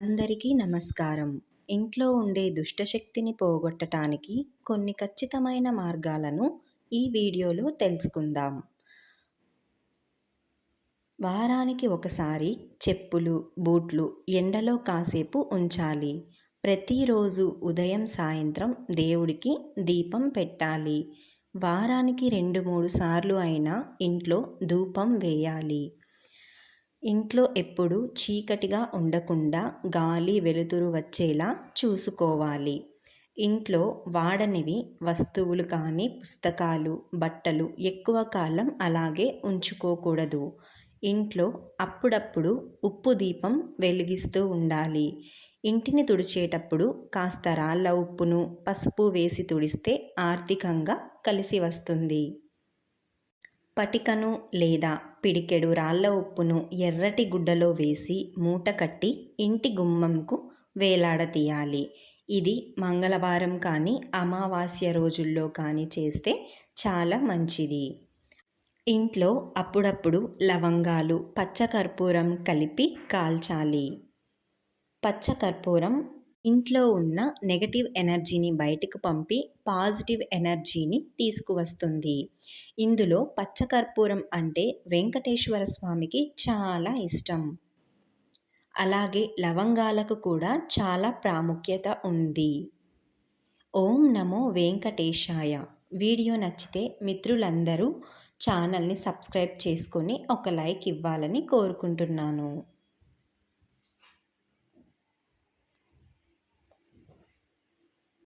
అందరికీ నమస్కారం. ఇంట్లో ఉండే దుష్టశక్తిని పోగొట్టటానికి కొన్ని ఖచ్చితమైన మార్గాలను ఈ వీడియోలో తెలుసుకుందాం. వారానికి ఒకసారి చెప్పులు, బూట్లు ఎండలో కాసేపు ఉంచాలి. ప్రతిరోజు ఉదయం, సాయంత్రం దేవుడికి దీపం పెట్టాలి. వారానికి 2-3 సార్లు అయినా ఇంట్లో ధూపం వేయాలి. ఇంట్లో ఎప్పుడూ చీకటిగా ఉండకుండా గాలి, వెలుతురు వచ్చేలా చూసుకోవాలి. ఇంట్లో వాడనివి వస్తువులు కానీ, పుస్తకాలు, బట్టలు ఎక్కువ కాలం అలాగే ఉంచుకోకూడదు. ఇంట్లో అప్పుడప్పుడు ఉప్పు దీపం వెలిగిస్తూ ఉండాలి. ఇంటిని తుడిచేటప్పుడు కాస్త రాళ్ళ ఉప్పును, పసుపు వేసి తుడిస్తే ఆర్థికంగా కలిసి వస్తుంది. పటికను లేదా పిడికెడు రాళ్ళ ఉప్పును ఎర్రటి గుడ్డలో వేసి మూట కట్టి ఇంటి గుమ్మంకు వేలాడతీయాలి. ఇది మంగళవారం కానీ, అమావాస్య రోజుల్లో కానీ చేస్తే చాలా మంచిది. ఇంట్లో అప్పుడప్పుడు లవంగాలు, పచ్చకర్పూరం కలిపి కాల్చాలి. పచ్చకర్పూరం ఇంట్లో ఉన్న నెగటివ్ ఎనర్జీని బయటకు పంపి పాజిటివ్ ఎనర్జీని తీసుకువస్తుంది. ఇందులో పచ్చకర్పూరం అంటే వెంకటేశ్వర స్వామికి చాలా ఇష్టం. అలాగే లవంగాలకు కూడా చాలా ప్రాముఖ్యత ఉంది. ఓం నమో వెంకటేశాయ. వీడియో నచ్చితే మిత్రులందరూ ఛానల్ని సబ్స్క్రైబ్ చేసుకొని ఒక లైక్ ఇవ్వాలని కోరుకుంటున్నాను.